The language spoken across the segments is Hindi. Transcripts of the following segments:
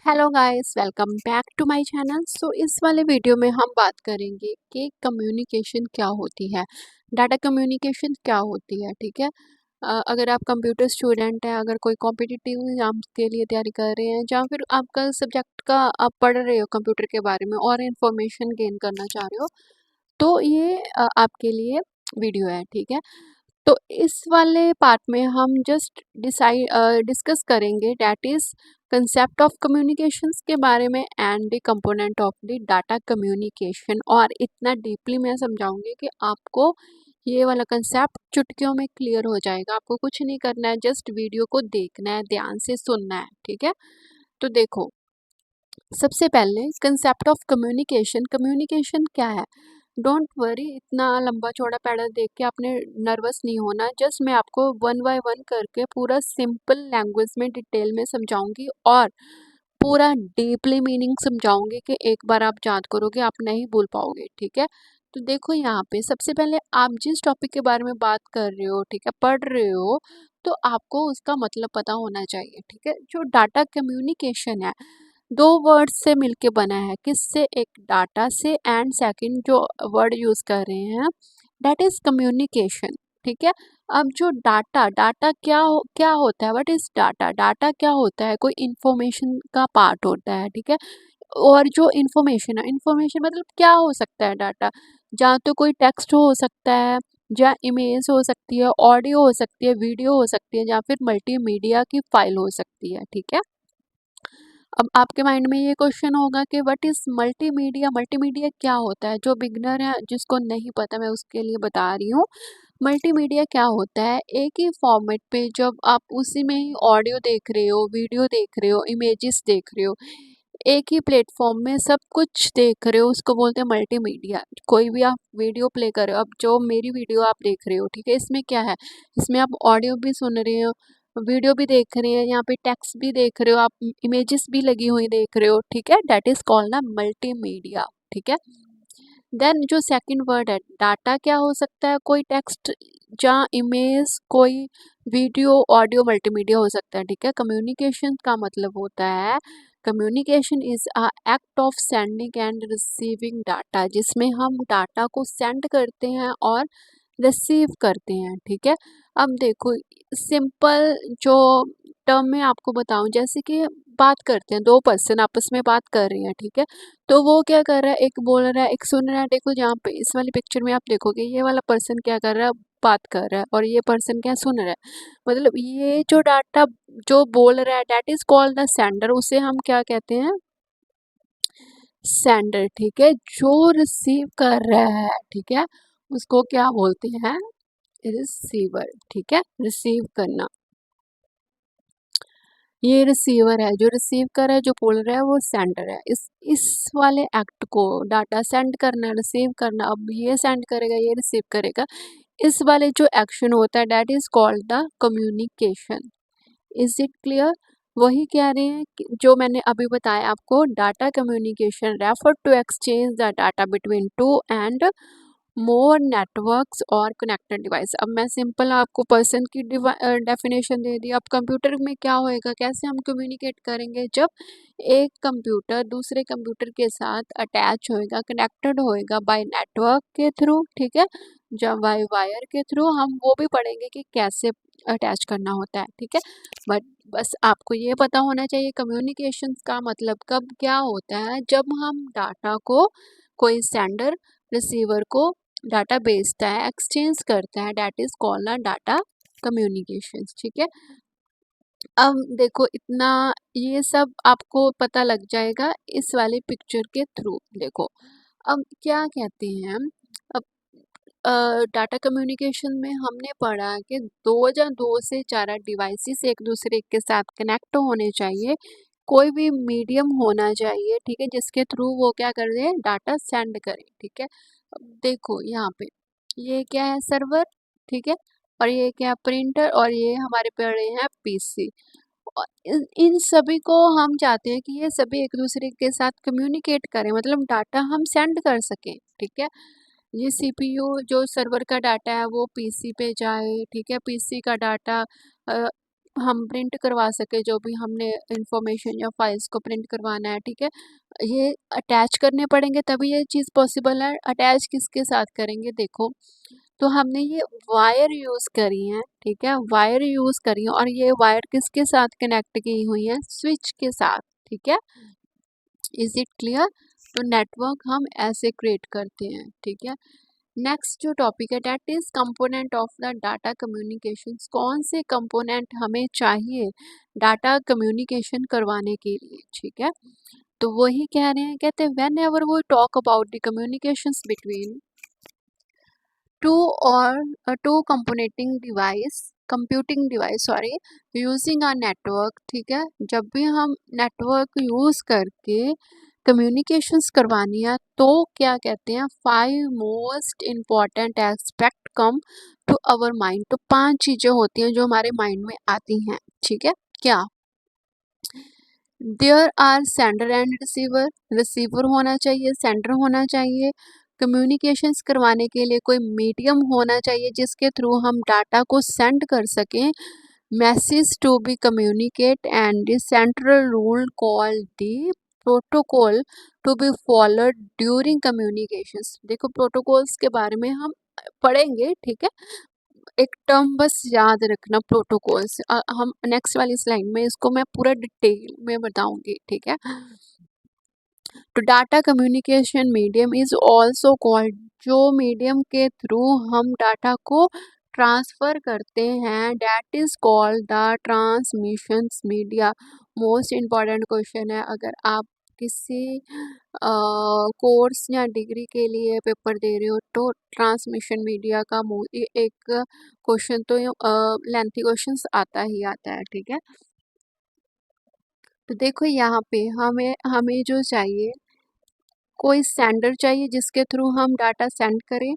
Hello guys, welcome back to my channel. So इस वाले वीडियो में हम बात करेंगे कि कम्युनिकेशन क्या होती है, डाटा कम्युनिकेशन क्या होती है। ठीक है। अगर आप कंप्यूटर स्टूडेंट हैं, अगर कोई कॉम्पिटिटिव एग्जाम के लिए तैयारी कर रहे हैं, या फिर आपका सब्जेक्ट का आप पढ़ रहे हो कंप्यूटर के बारे में और इन्फॉर्मेशन गेन करना चाह रहे हो, तो ये आपके लिए वीडियो है। ठीक है। तो इस वाले पार्ट में हम जस्ट डिस्कस करेंगे that is concept of communications के बारे में and the component of the data communication, और इतना डीपली मैं समझाऊंगी कि आपको ये वाला कंसेप्ट चुटकियों में क्लियर हो जाएगा। आपको कुछ नहीं करना है, जस्ट वीडियो को देखना है, ध्यान से सुनना है। ठीक है। तो देखो, सबसे पहले कंसेप्ट ऑफ कम्युनिकेशन। कम्युनिकेशन क्या है? डोंट वरी, इतना लंबा चौड़ा पैडल देख के आपने नर्वस नहीं होना। जस्ट मैं आपको वन बाय वन करके पूरा सिंपल लैंग्वेज में डिटेल में समझाऊंगी और पूरा डीपली मीनिंग समझाऊंगी कि एक बार आप याद करोगे आप नहीं भूल पाओगे। ठीक है। तो देखो, यहाँ पे सबसे पहले आप जिस टॉपिक के बारे में बात कर रहे हो, ठीक है, पढ़ रहे हो, तो आपको उसका मतलब पता होना चाहिए। ठीक है। जो डाटा कम्युनिकेशन है, दो वर्ड से मिलके बना है। किससे? एक डाटा से, एंड सेकंड जो वर्ड यूज कर रहे हैं दैट इज कम्युनिकेशन। ठीक है। अब जो डाटा डाटा क्या होता है? What is data? डाटा क्या होता है? कोई इंफॉर्मेशन का पार्ट होता है। ठीक है। और जो इंफॉर्मेशन है, इंफॉर्मेशन मतलब क्या हो सकता है डाटा? जहाँ तो कोई टेक्स्ट हो सकता है, या इमेज हो सकती है, ऑडियो हो सकती है, वीडियो हो सकती है, या फिर मल्टीमीडिया की फाइल हो सकती है। ठीक है। अब आपके माइंड में ये क्वेश्चन होगा कि व्हाट इज मल्टीमीडिया? मल्टीमीडिया क्या होता है? जो बिगनर है, जिसको नहीं पता, मैं उसके लिए बता रही हूँ। मल्टीमीडिया क्या होता है? एक ही फॉर्मेट पे जब आप उसी में ही ऑडियो देख रहे हो, वीडियो देख रहे हो, इमेजेस देख रहे हो, एक ही प्लेटफॉर्म में सब कुछ देख रहे हो, उसको बोलते हैं मल्टीमीडिया। कोई भी आप वीडियो प्ले कर रहे हो, अब जो मेरी वीडियो आप देख रहे हो, ठीक है, इसमें क्या है? इसमें आप ऑडियो भी सुन रहे हो, वीडियो भी देख रहे हैं, यहाँ पे टेक्स्ट भी देख रहे हो, आप इमेजेस भी लगी हुई देख रहे हो। ठीक है। दैट इज कॉल्ड ना मल्टीमीडिया। ठीक है। देन जो सेकंड वर्ड है, डाटा क्या हो सकता है? कोई टेक्स्ट, जहाँ इमेज, कोई वीडियो, ऑडियो, मल्टीमीडिया हो सकता है। ठीक है। कम्युनिकेशन का मतलब होता है, communication is a act of sending end receiving data, जिसमें हम डाटा को सेंड करते हैं और रिसीव करते हैं। ठीक है। अब देखो, सिंपल जो टर्म में आपको बताऊं, जैसे कि बात करते हैं, दो पर्सन आपस में बात कर रहे हैं। ठीक है। तो वो क्या कर रहा है? एक बोल रहा है, एक सुन रहा है। देखो, जहाँ पे इस वाली पिक्चर में आप देखोगे, ये वाला पर्सन क्या कर रहा है? बात कर रहा है, और ये पर्सन क्या सुन रहा है। मतलब ये जो डाटा जो बोल रहा है that is called the sender, उसे हम क्या कहते हैं? सेंडर। ठीक है। जो रिसीव कर रहा है, ठीक है, उसको क्या बोलते हैं? रिसीवर। ठीक है। रिसीव करना, ये रिसीवर है। जो रिसीव कर रहा है, जो बोल रहा है, वो सेंडर है। इस वाले एक्ट को, डाटा सेंड करना, रिसीव करना, अब ये सेंड करेगा, ये रिसीव करेगा, इस वाले जो एक्शन होता है that is called the communication. Is it clear? वही कह रहे हैं कि जो मैंने अभी बताया आपको, data communication refer to exchange the data between two and more networks और कनेक्टेड डिवाइस। अब मैं सिंपल आपको पर्सन की डेफिनेशन दे दी। अब कंप्यूटर में क्या होएगा? कैसे हम कम्युनिकेट करेंगे? जब एक कंप्यूटर दूसरे कंप्यूटर के साथ अटैच होएगा, कनेक्टेड होएगा बाय नेटवर्क के थ्रू। ठीक है। जब बाय वायर के थ्रू, हम वो भी पढ़ेंगे कि कैसे अटैच करना होता है। ठीक है। बट बस आपको ये पता होना चाहिए कम्युनिकेशन का मतलब कब क्या होता है? जब हम डाटा को, कोई सेंडर रिसीवर को डाटा भेजता है, एक्सचेंज करता है, that is called a data communication. ठीक है। अब देखो, इतना ये सब आपको पता लग जाएगा इस वाले पिक्चर के थ्रू। देखो, अब क्या कहते हैं, अब डाटा कम्युनिकेशन में हमने पढ़ा कि दो या दो से ज़्यादा डिवाइसेस एक दूसरे के साथ कनेक्ट होने चाहिए, कोई भी मीडियम होना चाहिए। ठीक है। जिसके थ्रू वो क्या कर रहे हैं? डाटा सेंड करें। ठीक है। अब देखो यहाँ पे, ये क्या है? सर्वर। ठीक है। और ये क्या है? प्रिंटर। और ये हमारे पड़े हैं पीसी। और इन सभी को हम चाहते हैं कि ये सभी एक दूसरे के साथ कम्युनिकेट करें, मतलब डाटा हम सेंड कर सकें। ठीक है। ये सीपीयू, जो सर्वर का डाटा है, वो पीसी पे जाए। ठीक है। पीसी का डाटा हम प्रिंट करवा सके, जो भी हमने इंफॉर्मेशन या फाइल्स को प्रिंट करवाना है, ठीक है, ये अटैच करने पड़ेंगे तभी ये चीज़ पॉसिबल है। अटैच किसके साथ करेंगे, देखो, तो हमने ये वायर यूज़ करी है, ठीक है, वायर यूज़ करी है, और ये वायर किसके साथ कनेक्ट की हुई है, स्विच के साथ, ठीक है। Is it clear? तो नेटवर्क हम ऐसे क्रिएट करते हैं, ठीक है। नेक्स्ट जो टॉपिक है that is component of the data communication. कौन से कंपोनेंट हमें चाहिए डाटा कम्युनिकेशन करवाने के लिए, ठीक है। तो वही कह रहे हैं, कहते हैं वेन एवर वो talk about the communications between two और टू कंपोनेटिंग device, computing device sorry, using a network, ठीक है। जब भी हम नेटवर्क यूज़ करके कम्युनिकेशंस करवानी है तो क्या कहते हैं, 5 most important aspect come to our mind. तो 5 चीज़ें होती हैं जो हमारे माइंड में आती हैं, ठीक है। क्या? There are sender and receiver, receiver होना चाहिए, सेंडर होना चाहिए। कम्युनिकेशंस करवाने के लिए कोई मीडियम होना चाहिए जिसके थ्रू हम डाटा को सेंड कर सकें। Message to be communicate and the central rule called the protocol to be followed during communications. देखो, प्रोटोकॉल्स के बारे में हम पढ़ेंगे, ठीक है। एक टर्म बस याद रखना, प्रोटोकॉल्स, हम नेक्स्ट वाली स्लाइड में इसको मैं पूरा डिटेल में बताऊंगी, ठीक है। तो data communication medium is also called, जो मीडियम के थ्रू हम डाटा को ट्रांसफर करते हैं, that is called the transmission media. Most important question है, अगर आप किसी कोर्स या डिग्री के लिए पेपर दे रहे हो तो ट्रांसमिशन मीडिया का एक क्वेश्चन तो लेंथी क्वेश्चन आता ही आता है, ठीक है। तो देखो यहाँ पे हमें हमें जो चाहिए, कोई सेंडर चाहिए जिसके थ्रू हम डाटा सेंड करें,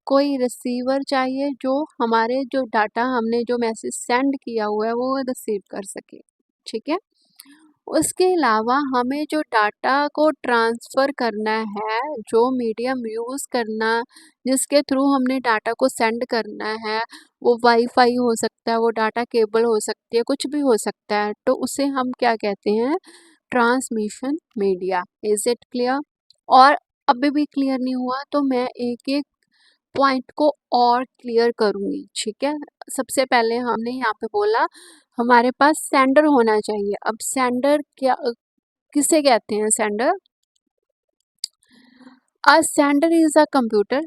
कोई रिसीवर चाहिए जो हमारे जो डाटा हमने जो मैसेज सेंड किया हुआ है वो रिसीव कर सके, ठीक है। उसके अलावा हमें जो डाटा को ट्रांसफ़र करना है, जो मीडियम यूज़ करना, जिसके थ्रू हमने डाटा को सेंड करना है, वो वाईफाई हो सकता है, वो डाटा केबल हो सकती है, कुछ भी हो सकता है, तो उसे हम क्या कहते हैं, transmission media. Is it clear? और अभी भी क्लियर नहीं हुआ तो मैं एक एक पॉइंट को और क्लियर करूँगी, ठीक है। सबसे पहले हमने यहाँ पे बोला हमारे पास सेंडर होना चाहिए। अब सेंडर क्या, किसे कहते हैं sender? A sender is a computer,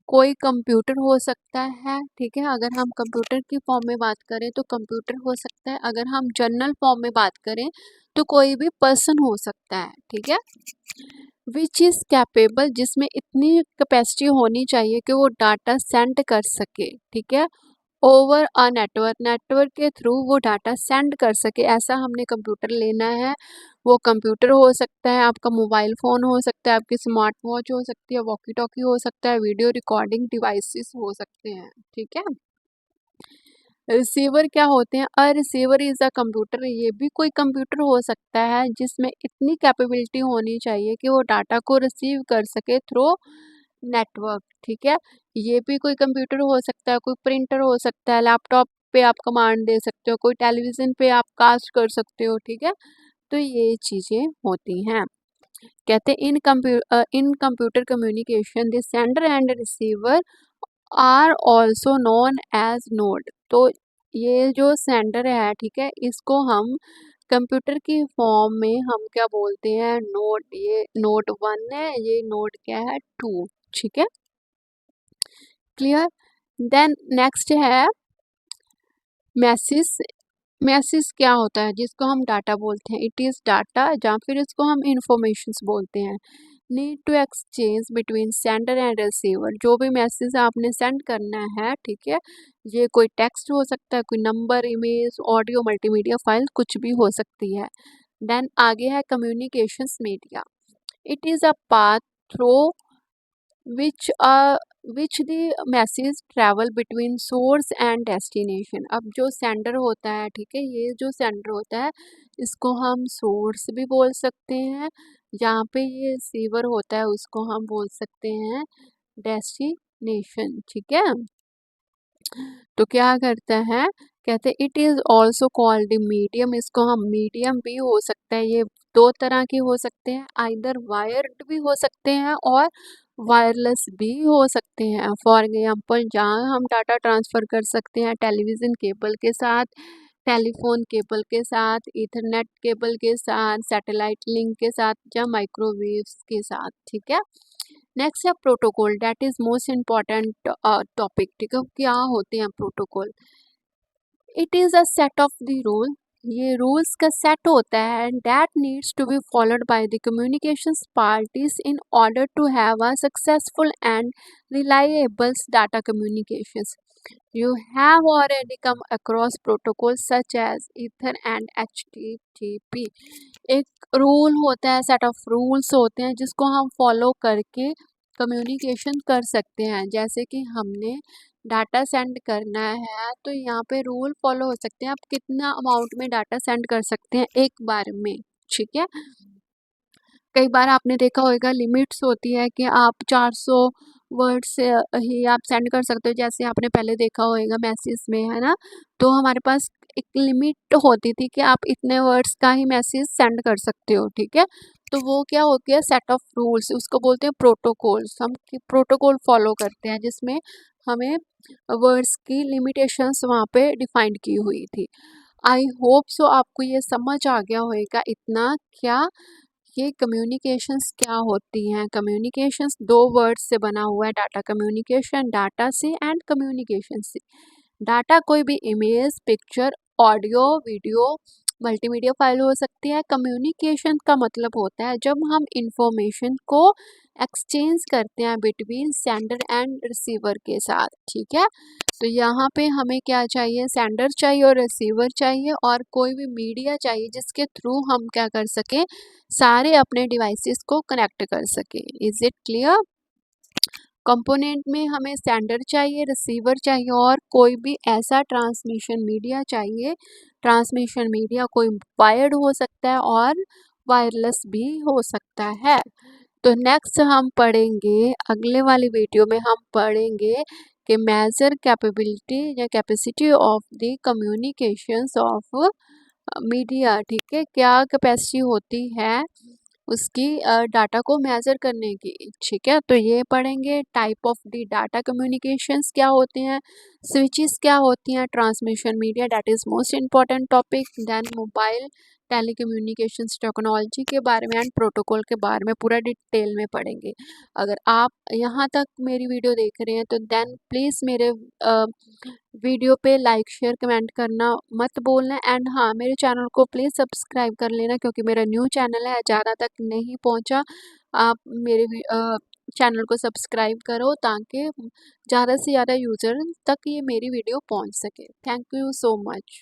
कोई कंप्यूटर हो सकता है, ठीक है। अगर हम कंप्यूटर की फॉर्म में बात करें तो कंप्यूटर हो सकता है, अगर हम जनरल फॉर्म में बात करें तो कोई भी पर्सन हो सकता है, ठीक है। विच इज़ कैपेबल, जिसमें इतनी कैपेसिटी होनी चाहिए कि वो डाटा सेंड कर सके, ठीक है, ओवर अ नेटवर्क, नेटवर्क के थ्रू वो डाटा सेंड कर सके, ऐसा हमने कंप्यूटर लेना है। वो कंप्यूटर हो सकता है, आपका मोबाइल फ़ोन हो सकता है, आपकी स्मार्ट वॉच हो सकती है, वॉकी टॉकी हो सकता है, वीडियो रिकॉर्डिंग डिवाइसेस हो सकते हैं, ठीक है। रिसीवर क्या होते हैं? A receiver is a computer, ये भी कोई कंप्यूटर हो सकता है जिसमें इतनी कैपेबिलिटी होनी चाहिए कि वो डाटा को रिसीव कर सके थ्रू नेटवर्क, ठीक है। ये भी कोई कंप्यूटर हो सकता है, कोई प्रिंटर हो सकता है, लैपटॉप पे आप कमांड दे सकते हो, कोई टेलीविज़न पे आप कास्ट कर सकते हो, ठीक है। तो ये चीज़ें होती हैं। कहते हैं in computer communication the sender and receiver are also known as node. तो ये जो सेंडर है, ठीक है, इसको हम कंप्यूटर की फॉर्म में हम क्या बोलते हैं, नोड। ये नोड 1 है, ये नोड क्या है, 2, ठीक है, क्लियर। देन नेक्स्ट है मैसेज। मैसेज क्या होता है, जिसको हम डाटा बोलते हैं, इट इज़ डाटा, या फिर इसको हम इंफॉर्मेशंस बोलते हैं। Need to exchange between sender and receiver, जो भी मैसेज आपने सेंड करना है, ठीक है, ये कोई टेक्स्ट हो सकता है, कोई number, image, audio, multimedia file, कुछ भी हो सकती है। देन आगे है communications media. It is a path through which which the message travel between source and destination. अब जो सेंडर होता है, ठीक है, ये जो सेंडर होता है इसको हम सोर्स भी बोल सकते हैं, जहाँ पे ये रिसीवर होता है उसको हम बोल सकते हैं डेस्टिनेशन, ठीक है। तो क्या करते हैं, कहते it is also called medium, इसको हम मीडियम भी हो सकता है, ये दो तरह के हो सकते हैं, आइदर वायर्ड भी हो सकते हैं और वायरलेस भी हो सकते हैं। फॉर एग्जांपल जहाँ हम डाटा ट्रांसफ़र कर सकते हैं टेलीविज़न केबल के साथ, टेलीफोन केबल के साथ, ईथरनेट केबल के साथ, सैटेलाइट लिंक के साथ या माइक्रोवेव्स के साथ, ठीक है। नेक्स्ट है protocol, that is most important topic, ठीक है। क्या होते हैं protocol? It is a set of the rule, ये रूल्स का सेट होता है that needs to be followed by the communications parties in order to have a successful and reliable data communications. You have already come across protocols such as Ether and HTTP। एक रूल होता है, सेट ऑफ रूल्स होते हैं जिसको हम फॉलो करके कम्युनिकेशन कर सकते हैं। जैसे कि हमने डाटा सेंड करना है तो यहाँ पे रूल फॉलो हो सकते हैं, आप कितना अमाउंट में डाटा सेंड कर सकते हैं एक बार में, ठीक है। कई बार आपने देखा होगा लिमिट्स होती है कि आप 400 वर्ड से ही आप सेंड कर सकते हो, जैसे आपने पहले देखा होगा मैसेज में, है ना। तो हमारे पास एक लिमिट होती थी कि आप इतने वर्ड्स का ही मैसेज सेंड कर सकते हो, ठीक है। तो वो क्या हो गया, सेट ऑफ रूल्स, उसको बोलते हैं प्रोटोकॉल्स। हम प्रोटोकॉल फॉलो करते हैं जिसमें हमें वर्ड्स की लिमिटेशंस वहाँ पे डिफाइंड की हुई थी। आई होप सो आपको ये समझ आ गया होगा इतना। क्या ये कम्युनिकेशंस क्या होती हैं? कम्युनिकेशंस दो वर्ड्स से बना हुआ है, डाटा कम्युनिकेशन, डाटा से, एंड कम्युनिकेशन से। डाटा कोई भी image, picture, audio, video, multimedia file हो सकती है। कम्युनिकेशन का मतलब होता है जब हम इंफॉर्मेशन को एक्सचेंज करते हैं बिटवीन सेंडर एंड रिसीवर के साथ, ठीक है। तो यहाँ पे हमें क्या चाहिए, सेंडर चाहिए और रिसीवर चाहिए और कोई भी मीडिया चाहिए जिसके थ्रू हम क्या कर सकें, सारे अपने डिवाइसेस को कनेक्ट कर सकें। Is it clear? कंपोनेंट में हमें सेंडर चाहिए, रिसीवर चाहिए और कोई भी ऐसा ट्रांसमिशन मीडिया चाहिए। ट्रांसमिशन मीडिया कोई वायर्ड हो सकता है और वायरलेस भी हो सकता है। तो नेक्स्ट हम पढ़ेंगे, अगले वाली वीडियो में हम पढ़ेंगे कि मेजर कैपेबिलिटी या capacity of the communications of media, ठीक है। क्या कैपेसिटी होती है उसकी डाटा को मेजर करने की, ठीक है। तो ये पढ़ेंगे type of the data communications क्या होते हैं, स्विचेस क्या होती हैं, transmission media, that is most important topic. Then mobile telecommunications technology के बारे में एंड प्रोटोकॉल के बारे में पूरा डिटेल में पढ़ेंगे। अगर आप यहाँ तक मेरी वीडियो देख रहे हैं तो देन प्लीज़ मेरे वीडियो पे लाइक शेयर कमेंट करना मत बोलना, एंड हाँ मेरे चैनल को प्लीज़ सब्सक्राइब कर लेना क्योंकि मेरा न्यू चैनल है, ज़्यादा तक नहीं पहुँचा। आप मेरे चैनल को सब्सक्राइब करो ताकि ज़्यादा से ज़्यादा यूज़र तक ये मेरी वीडियो पहुँच सके। Thank you so much.